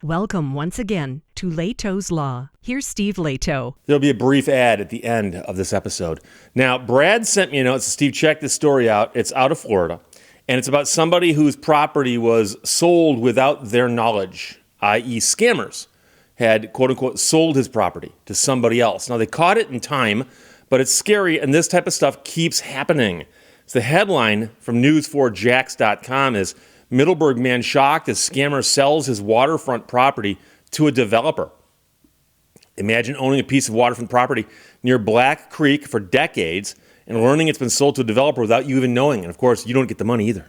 Welcome once again to Lehto's Law. Here's Steve Lehto. There'll be a brief ad at the end of this episode. Now, Brad sent me a note. So Steve, check this story out. It's out of Florida, and it's about somebody whose property was sold without their knowledge, i.e. scammers had, quote-unquote, sold his property to somebody else. Now, they caught it in time, but it's scary, and this type of stuff keeps happening. So the headline from news4jax.com is, Middleburg man shocked as scammer sells his waterfront property to a developer. Imagine owning a piece of waterfront property near Black Creek for decades and learning it's been sold to a developer without you even knowing. And of course, you don't get the money either.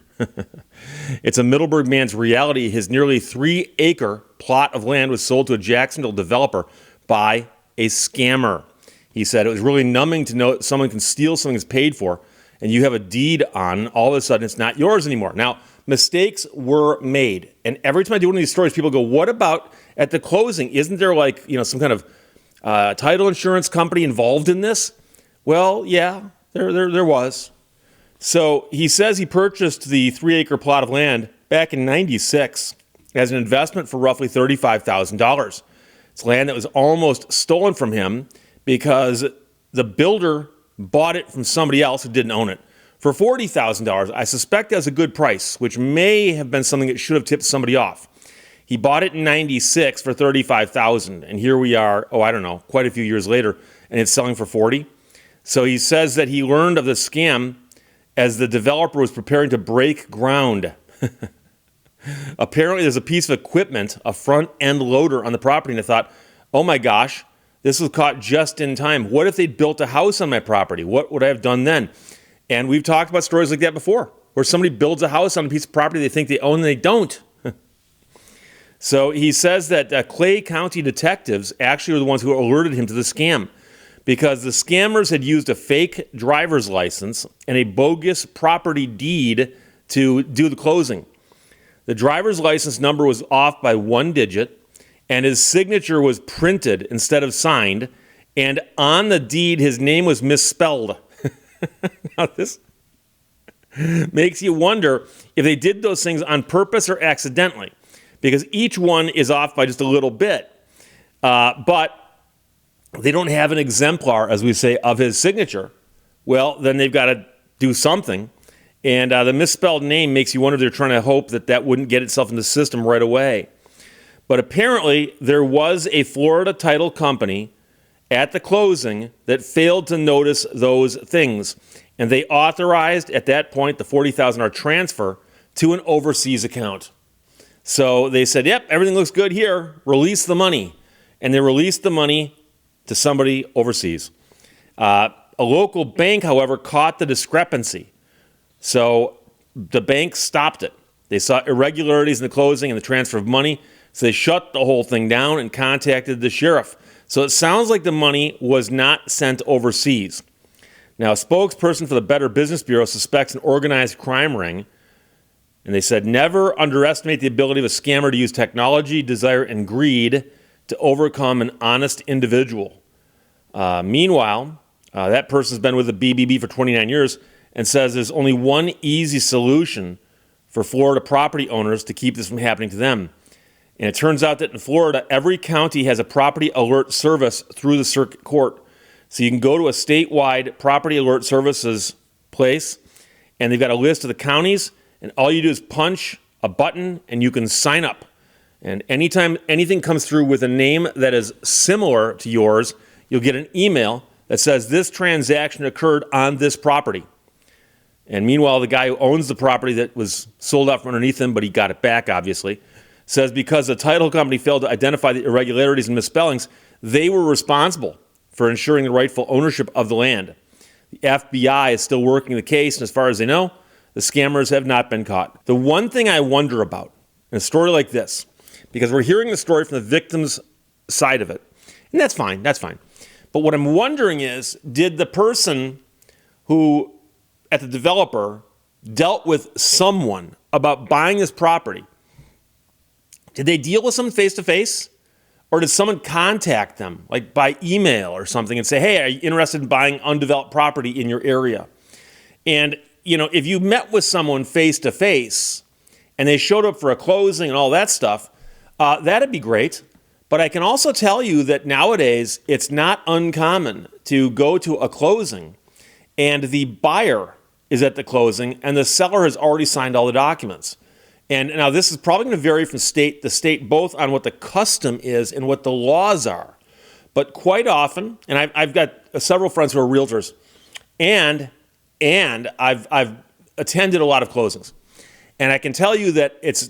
It's a Middleburg man's reality. His nearly 3-acre plot of land was sold to a Jacksonville developer by a scammer. He said it was really numbing to know someone can steal something that's paid for and you have a deed on, all of a sudden it's not yours anymore. Now, mistakes were made. And every time I do one of these stories, people go, what about at the closing? Isn't there some kind of title insurance company involved in this? Well, yeah, there was. So he says he purchased the 3-acre plot of land back in 96 as an investment for roughly $35,000. It's land that was almost stolen from him because the builder bought it from somebody else who didn't own it for $40,000. I suspect that's a good price, which may have been something that should have tipped somebody off. He bought it in 96 for $35,000, and here we are, quite a few years later, and it's selling for $40,000. So he says that he learned of the scam as the developer was preparing to break ground. Apparently, there's a piece of equipment, a front-end loader on the property, and I thought, oh my gosh, this was caught just in time. What if they'd built a house on my property? What would I have done then? And we've talked about stories like that before, where somebody builds a house on a piece of property they think they own and they don't. So he says that Clay County detectives actually were the ones who alerted him to the scam because the scammers had used a fake driver's license and a bogus property deed to do the closing. The driver's license number was off by 1 digit, and his signature was printed instead of signed, and on the deed, his name was misspelled. Now, this makes you wonder if they did those things on purpose or accidentally, because each one is off by just a little bit. But they don't have an exemplar, as we say, of his signature. Well, then they've got to do something. And the misspelled name makes you wonder if they're trying to hope that that wouldn't get itself in the system right away. But apparently, there was a Florida title company at the closing that failed to notice those things. And they authorized, at that point, the $40,000 transfer to an overseas account. So they said, yep, everything looks good here. Release the money. And they released the money to somebody overseas. A local bank, however, caught the discrepancy. So the bank stopped it. They saw irregularities in the closing and the transfer of money. So they shut the whole thing down and contacted the sheriff. So it sounds like the money was not sent overseas. Now, a spokesperson for the Better Business Bureau suspects an organized crime ring. And they said, never underestimate the ability of a scammer to use technology, desire, and greed to overcome an honest individual. Meanwhile, that person's been with the BBB for 29 years and says there's only one easy solution for Florida property owners to keep this from happening to them. And it turns out that in Florida, every county has a property alert service through the circuit court. So you can go to a statewide property alert services place, and they've got a list of the counties, and all you do is punch a button, and you can sign up. And anytime anything comes through with a name that is similar to yours, you'll get an email that says this transaction occurred on this property. And meanwhile, the guy who owns the property that was sold out from underneath him, but he got it back, obviously, says because the title company failed to identify the irregularities and misspellings, they were responsible for ensuring the rightful ownership of the land. The FBI is still working the case, and as far as they know, the scammers have not been caught. The one thing I wonder about in a story like this, because we're hearing the story from the victim's side of it, and that's fine. But what I'm wondering is, did the person who, at the developer, dealt with someone about buying this property, did they deal with someone face-to-face? Or did someone contact them, like by email or something, and say, hey, are you interested in buying undeveloped property in your area? And, if you met with someone face-to-face and they showed up for a closing and all that stuff, That'd be great. But I can also tell you that nowadays it's not uncommon to go to a closing and the buyer is at the closing and the seller has already signed all the documents. And now this is probably going to vary from state to state, both on what the custom is and what the laws are. But quite often, and I've got several friends who are realtors, and I've attended a lot of closings. And I can tell you that it's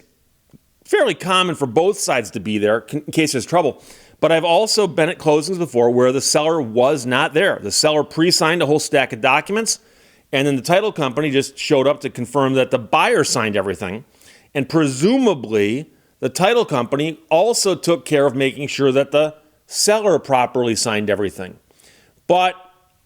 fairly common for both sides to be there in case there's trouble. But I've also been at closings before where the seller was not there. The seller pre-signed a whole stack of documents, and then the title company just showed up to confirm that the buyer signed everything. And presumably, the title company also took care of making sure that the seller properly signed everything. But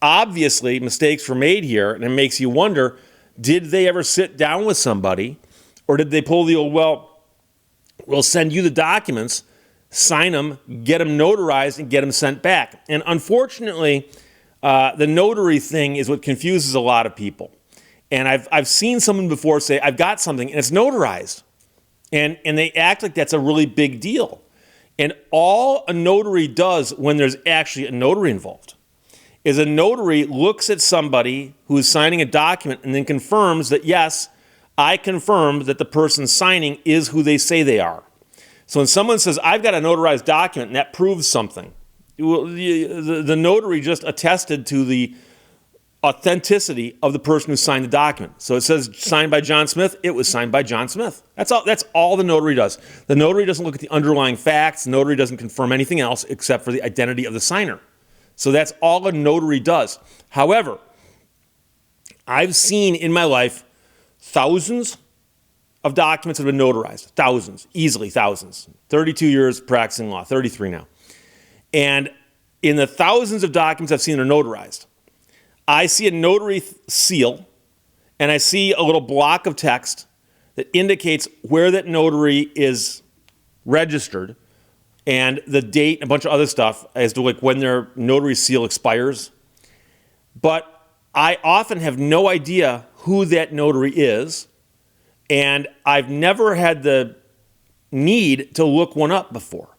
obviously, mistakes were made here, and it makes you wonder, did they ever sit down with somebody, or did they pull the old, well, we'll send you the documents, sign them, get them notarized, and get them sent back? And unfortunately, the notary thing is what confuses a lot of people. And I've seen someone before say, I've got something, and it's notarized. And they act like that's a really big deal. And all a notary does when there's actually a notary involved is a notary looks at somebody who's signing a document and then confirms that, yes, I confirm that the person signing is who they say they are. So when someone says, I've got a notarized document, and that proves something, the notary just attested to the authenticity of the person who signed the document. So it says signed by John Smith. It was signed by John Smith. That's all the notary does. The notary doesn't look at the underlying facts. The notary doesn't confirm anything else except for the identity of the signer. So that's all a notary does. However, I've seen in my life thousands of documents that have been notarized. Thousands, easily thousands. 32 years practicing law, 33 now. And in the thousands of documents I've seen that are notarized, I see a notary seal, and I see a little block of text that indicates where that notary is registered, and the date and a bunch of other stuff as to like when their notary seal expires. But I often have no idea who that notary is, and I've never had the need to look one up before.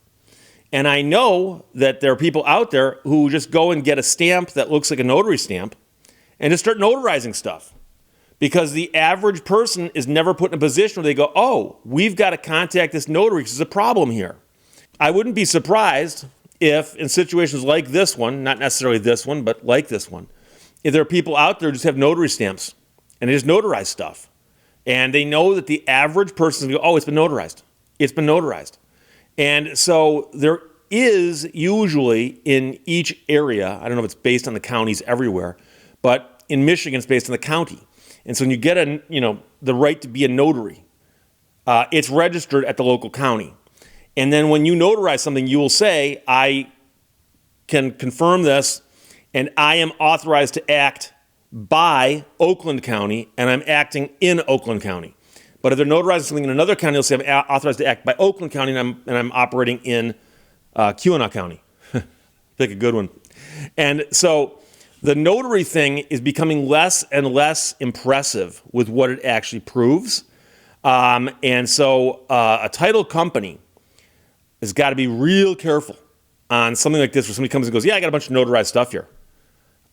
And I know that there are people out there who just go and get a stamp that looks like a notary stamp and just start notarizing stuff. Because the average person is never put in a position where they go, oh, we've got to contact this notary because there's a problem here. I wouldn't be surprised if in situations like this one, not necessarily this one, but like this one, if there are people out there who just have notary stamps and they just notarize stuff. And they know that the average person is going to go, oh, it's been notarized. It's been notarized. And so there is usually in each area, I don't know if it's based on the counties everywhere, but in Michigan it's based on the county. And so when you get the right to be a notary, it's registered at the local county. And then when you notarize something, you will say, I can confirm this, and I am authorized to act by Oakland County, and I'm acting in Oakland County. But if they're notarizing something in another county, they'll say, I'm authorized to act by Oakland County, and I'm operating in Keweenaw County. Pick a good one. And so the notary thing is becoming less and less impressive with what it actually proves. And so a title company has got to be real careful on something like this where somebody comes and goes, yeah, I got a bunch of notarized stuff here.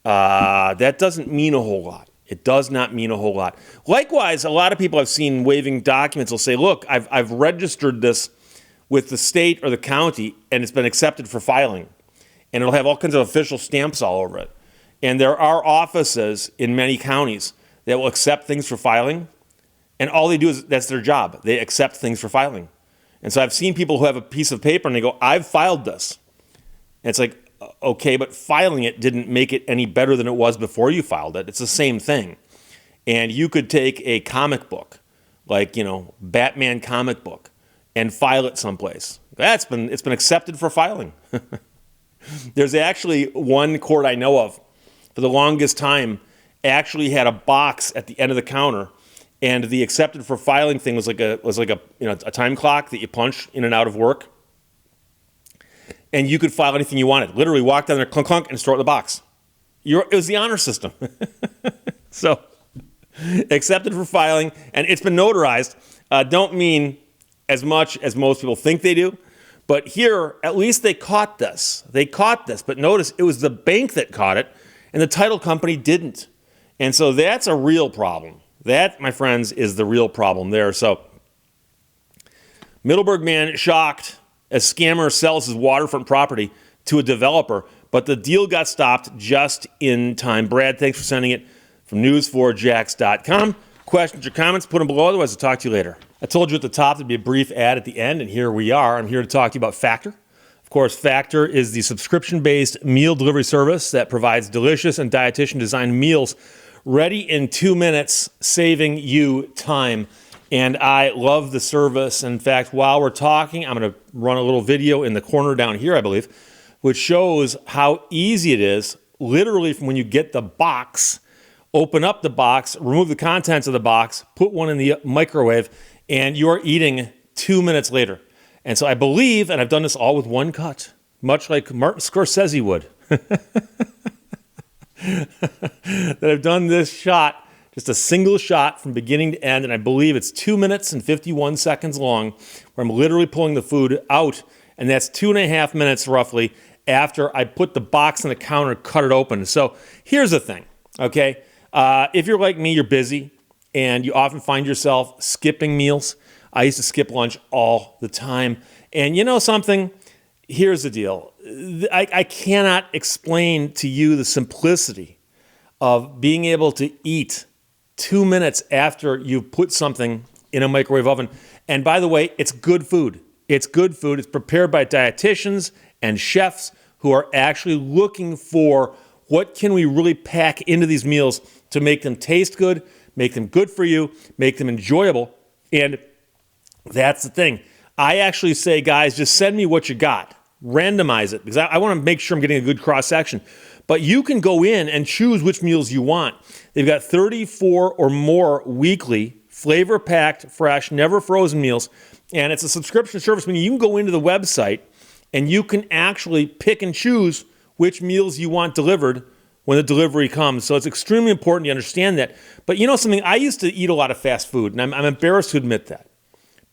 That doesn't mean a whole lot. It does not mean a whole lot. Likewise, a lot of people I've seen waiving documents will say, look, I've registered this with the state or the county, and it's been accepted for filing. And it'll have all kinds of official stamps all over it. And there are offices in many counties that will accept things for filing, and all they do is, that's their job. They accept things for filing. And so I've seen people who have a piece of paper and they go, I've filed this. And it's like, okay, but filing it didn't make it any better than it was before you filed it. It's the same thing. And you could take a comic book, like, Batman comic book, and file it someplace. It's been accepted for filing. There's actually one court I know of, for the longest time, actually had a box at the end of the counter, and the accepted for filing thing was like a time clock that you punch in and out of work. And you could file anything you wanted. Literally walk down there, clunk, clunk, and store it in the box. It was the honor system. So, accepted for filing, and it's been notarized. Don't mean as much as most people think they do. But here, at least they caught this. But notice it was the bank that caught it, and the title company didn't. And so that's a real problem. That, my friends, is the real problem there. So Middleburg man shocked as scammer sells his waterfront property to a developer, but the deal got stopped just in time. Brad, thanks for sending it from news4jax.com. Questions or comments, put them below. Otherwise, I'll talk to you later. I told you at the top there'd be a brief ad at the end, and here we are. I'm here to talk to you about Factor. Of course, Factor is the subscription-based meal delivery service that provides delicious and dietitian-designed meals ready in 2 minutes, saving you time. And I love the service. In fact, while we're talking, I'm going to run a little video in the corner down here, I believe, which shows how easy it is, literally from when you get the box, open up the box, remove the contents of the box, put one in the microwave, and you are eating 2 minutes later. And so I believe, and I've done this all with one cut, much like Martin Scorsese would, that I've done this shot, just a single shot from beginning to end, and I believe it's 2 minutes and 51 seconds long, where I'm literally pulling the food out, and that's 2.5 minutes roughly after I put the box on the counter, cut it open. So here's the thing, okay? If you're like me, you're busy, and you often find yourself skipping meals. I used to skip lunch all the time. And you know something? Here's the deal. I cannot explain to you the simplicity of being able to eat 2 minutes after you put something in a microwave oven. And by the way, it's good food. It's good food. It's prepared by dietitians and chefs who are actually looking for what can we really pack into these meals to make them taste good, make them good for you, make them enjoyable. And that's the thing. I actually say, guys, just send me what you got. Randomize it, because I want to make sure I'm getting a good cross-section. But you can go in and choose which meals you want. They've got 34 or more weekly, flavor-packed, fresh, never frozen meals. And it's a subscription service, meaning you can go into the website and you can actually pick and choose which meals you want delivered when the delivery comes. So it's extremely important you understand that. But you know something? I used to eat a lot of fast food, and I'm embarrassed to admit that.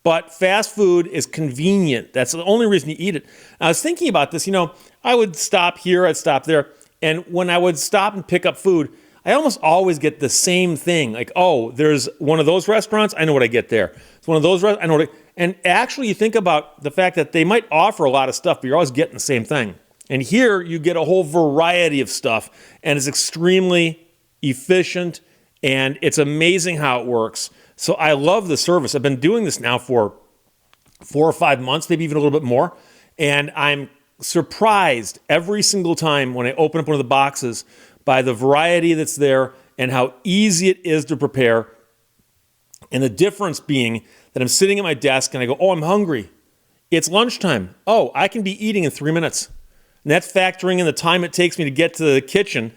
But fast food is convenient. That's the only reason you eat it. I was thinking about this. You know, I would stop here, I'd stop there. And when I would stop and pick up food, I almost always get the same thing. Like, oh, there's one of those restaurants, I know what I get there. It's one of those restaurants, I know what and actually you think about the fact that they might offer a lot of stuff, but you're always getting the same thing. And here you get a whole variety of stuff, and it's extremely efficient, and it's amazing how it works. So I love the service. I've been doing this now for 4 or 5 months, maybe even a little bit more, and I'm surprised every single time when I open up one of the boxes by the variety that's there and how easy it is to prepare. And the difference being that I'm sitting at my desk and I go, oh, I'm hungry. It's lunchtime. Oh, I can be eating in 3 minutes. And that's factoring in the time it takes me to get to the kitchen,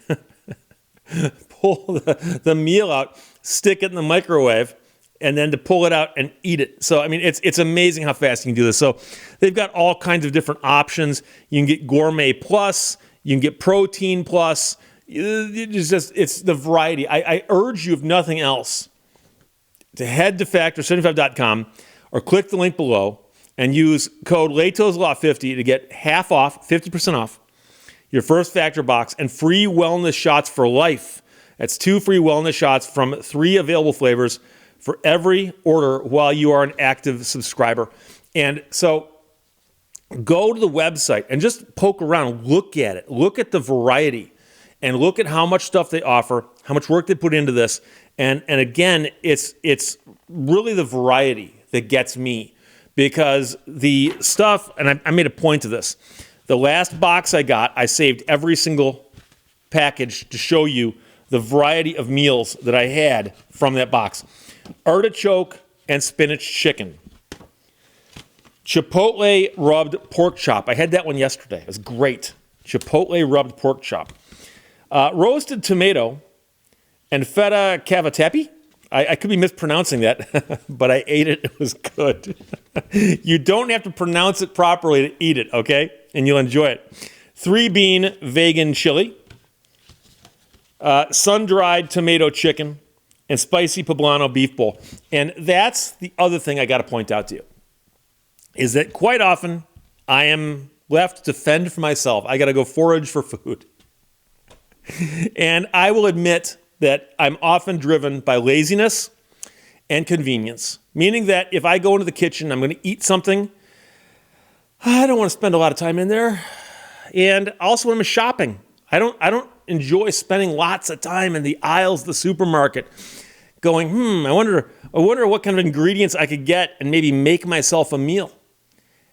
pull the meal out, stick it in the microwave, and then to pull it out and eat it. So, I mean, it's amazing how fast you can do this. So they've got all kinds of different options. You can get Gourmet Plus. You can get Protein Plus. It's the variety. I urge you, if nothing else, to head to factor75.com or click the link below and use code LEHTO'sLaw50 to get half off, 50% off your first Factor box and free wellness shots for life. That's 2 free wellness shots from 3 available flavors for every order while you are an active subscriber. And so go to the website and just poke around, look at it, look at the variety, and look at how much stuff they offer, how much work they put into this. And again, it's really the variety that gets me, because the stuff, and I made a point of this, the last box I got, I saved every single package to show you the variety of meals that I had from that box. Artichoke and spinach chicken. Chipotle rubbed pork chop. I had that one yesterday. It was great. Chipotle rubbed pork chop. Roasted tomato and feta cavatappi. I could be mispronouncing that, but I ate it. It was good. You don't have to pronounce it properly to eat it, okay? And you'll enjoy it. 3-bean vegan chili. Sun-dried tomato chicken. And spicy poblano beef bowl. And that's the other thing I got to point out to you, is that quite often I am left to fend for myself. I got to go forage for food. And I will admit that I'm often driven by laziness and convenience, meaning that if I go into the kitchen, I'm going to eat something, I don't want to spend a lot of time in there. And also when I'm shopping, I don't enjoy spending lots of time in the aisles of the supermarket going, I wonder what kind of ingredients I could get and maybe make myself a meal.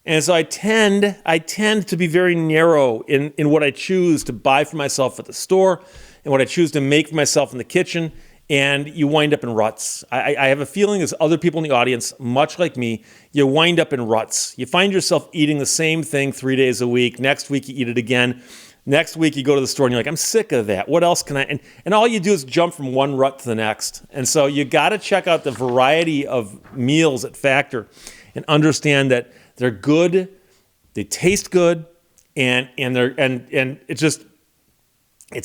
And so I tend to be very narrow in what I choose to buy for myself at the store and what I choose to make for myself in the kitchen. And you wind up in ruts. I have a feeling as other people in the audience, much like me, you wind up in ruts. You find yourself eating the same thing 3 days a week. Next week, you eat it again. Next week, you go to the store and you're like, I'm sick of that. What else can I? And all you do is jump from one rut to the next. And so you got to check out the variety of meals at Factor and understand that they're good, they taste good, and it's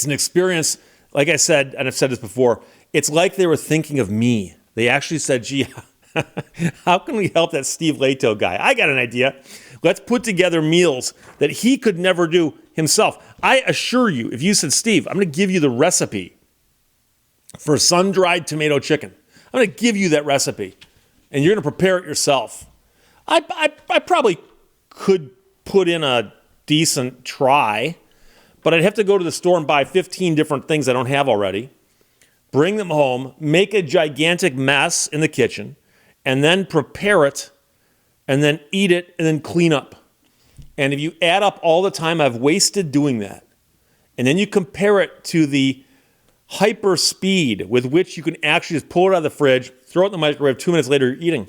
an experience. Like I said, and I've said this before, it's like they were thinking of me. They actually said, gee, how can we help that Steve Lehto guy? I got an idea. Let's put together meals that he could never do himself. I assure you, if you said, Steve, I'm going to give you the recipe for sun-dried tomato chicken. I'm going to give you that recipe, and you're going to prepare it yourself. I probably could put in a decent try, but I'd have to go to the store and buy 15 different things I don't have already, bring them home, make a gigantic mess in the kitchen, and then prepare it, and then eat it, and then clean up. And if you add up all the time I've wasted doing that, and then you compare it to the hyper speed with which you can actually just pull it out of the fridge, throw it in the microwave, 2 minutes later you're eating,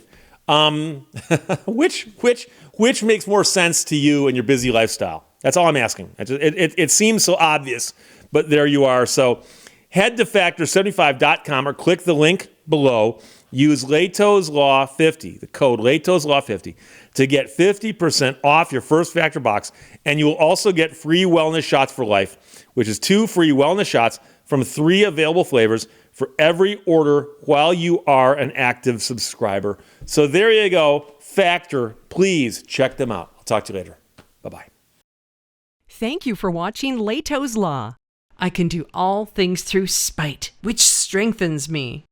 which makes more sense to you and your busy lifestyle? That's all I'm asking. It seems so obvious, but there you are. So head to factor75.com or click the link below. Use Lehto's Law 50, the code Lehto's Law 50, to get 50% off your first Factor box. And you will also get free wellness shots for life, which is 2 free wellness shots from 3 available flavors for every order while you are an active subscriber. So there you go. Factor, please check them out. I'll talk to you later. Bye-bye. Thank you for watching Lehto's Law. I can do all things through spite, which strengthens me.